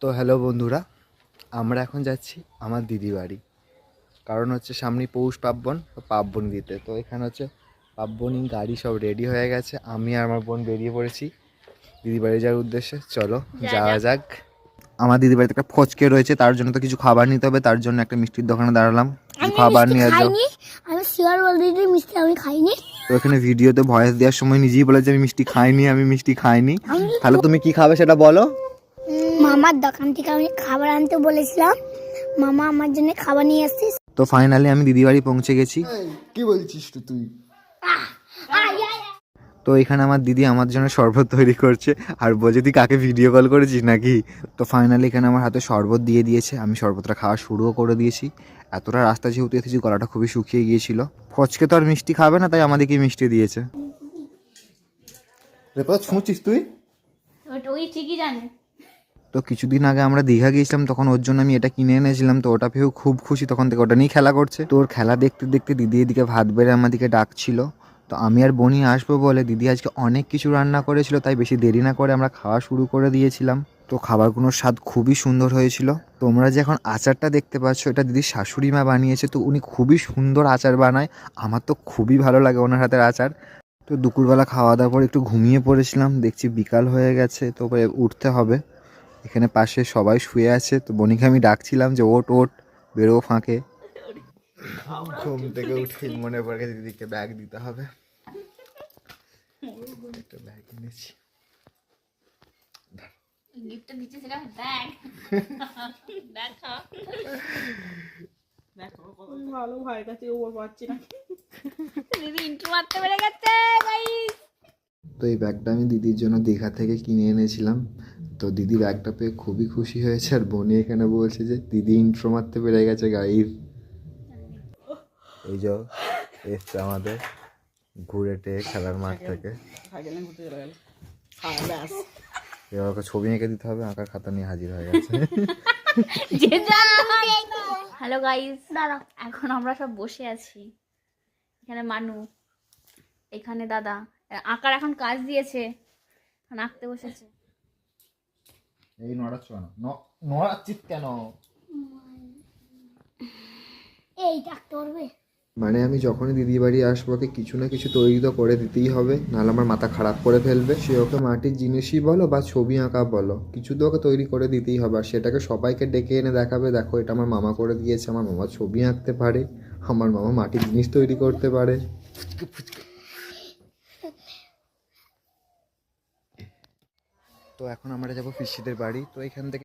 তো হ্যালো বন্ধুরা, আমরা এখন যাচ্ছি আমার দিদি বাড়ি। কারণ হচ্ছে সামনে পৌষ পার্বণ, পার্বণ দিতে। তো এখানে হচ্ছে পার্বণী গাড়ি সব রেডি হয়ে গেছে। আমি আর আমার বোন বেরিয়ে পড়েছি দিদি বাড়ি যাওয়ার উদ্দেশ্যে। চলো যাওয়া যাক। আমার দিদি বাড়িতে একটা ফচকে রয়েছে, তার জন্য তো কিছু খাবার নিতে হবে। তার জন্য একটা মিষ্টির দোকানে দাঁড়ালাম, কিছু খাবার নিয়ে যাও। আমি শিওর বলে দিই মিষ্টি আমি খাইনি। তো এখানে ভিডিওতে ভয়েস দেওয়ার সময় নিজেই বলে যে আমি মিষ্টি খাইনি, আমি মিষ্টি খাইনি। তাহলে তুমি কি খাবে সেটা বলো। মামার দোকান থেকে আমি খাবার আনতে বলেছিলাম, মামা আমার জন্য খাবার নিয়ে আসছিস। তো ফাইনালি আমি দিদি বাড়ি পৌঁছে গেছি। কি বলছিস তুই? তো এখানে আমার দিদি আমার জন্য শরবত তৈরি করছে, আর বলছে তুই কাকে ভিডিও কল করেছিস নাকি। তো ফাইনালি এখানে আমার হাতে শরবত দিয়ে দিয়েছে, আমি শরবতটা খাওয়া শুরুও করে দিয়েছি। এতটা রাস্তা যেহেতু এসেছি, গলাটা খুবই শুকিয়ে গিয়েছিল। ফচকে তো আর মিষ্টি খাবে না, তাই আমাদেরকে মিষ্টি দিয়েছে। শুনছিস তুই? ওই ঠিকই জানে। তো কিছুদিন আগে আমরা দীঘা গিয়েছিলাম, তখন ওর জন্য আমি এটা কিনে এনেছিলাম। তো ওটা পেয়েও খুব খুশি, তখন থেকে ওটা নিয়েই খেলা করছে। তো ওর খেলা দেখতে দেখতে দিদি এদিকে ভাত বেড়ে আমাদেরকে ডাকছিল। তো আমি আর বনি আসবো বলে দিদি আজকে অনেক কিছু রান্না করেছিল, তাই বেশি দেরি না করে আমরা খাওয়া শুরু করে দিয়েছিলাম। তো খাবারগুলোর স্বাদ খুবই সুন্দর হয়েছিল। তোমরা যে এখন আচারটা দেখতে পাচ্ছ, এটা দিদির শাশুড়ি মা বানিয়েছে। তো উনি খুবই সুন্দর আচার বানায়, আমার তো খুবই ভালো লাগে ওনার হাতের আচার। তো দুপুরবেলা খাওয়া দাওয়ার পর একটু ঘুমিয়ে পড়েছিলাম, দেখছি বিকাল হয়ে গেছে, তো উঠতে হবে। এখানে পাশে সবাই শুয়ে আছে, তো বনিকে আমি ডাকছিলাম যে ওট ওট, বেরো ফাঁকে। ঘুম থেকে উঠে মনে পড়ে গেছে দিদিকে ব্যাগ দিতে হবে। একটা ব্যাগ এনেছি। গিফটটা দিচ্ছিলাম ব্যাগ। দেখো দেখো ভালো ভাইয়ের কাছে ওর পাচ্ছি না। দিদি ইন্ট্রো মারতে পেরে গেছে গাইস। তো এই ব্যাগটা আমি দিদির জন্য দীঘা থেকে কিনে এনেছিলাম। তো দিদি ব্যাগটা পেয়ে খুবই খুশি হয়েছে, আর বনি এখানে বলছে যে দিদি ইন্ট্রো মারতে পেরে গেছে গাইস। এই যে এসছে আমাদের ঘুরে টেয়ে খেলার মাঠ থেকে। ঘুরতে চলে গেল। ব্যাস এবার ওকে ছবি এঁকে দিতে হবে, আঁকার খাতা নিয়ে হাজির হয়ে গেছে। হ্যালো গাইস, এখন আমরা সব বসে আছি। এখানে মানু, এখানে দাদা আঁকার এখন কাজ দিয়েছে, এখন আঁকতে বসেছে। এই নড়াচ্ছ কেন? নড়াচ্ছিস কেন? এই ডাকতে পারবে? মানে আমি যখনই দিদি বাড়ি আসবো, ওকে কিছু না কিছু তৈরি তো করে দিতেই হবে, নাহলে আমার মাথা খারাপ করে ফেলবে। সে ওকে মাটির জিনিসই বলো বা ছবি আঁকা বলো, কিছু তো ওকে তৈরি করে দিতেই হবে। আর সেটাকে সবাইকে ডেকে এনে দেখাবে, দেখো এটা আমার মামা করে দিয়েছে। আমার মামা ছবি আঁকতে পারে, আমার মামা মাটির জিনিস তৈরি করতে পারে। তো এখন আমরা যাবো পিসিদের বাড়ি। তো এখান থেকে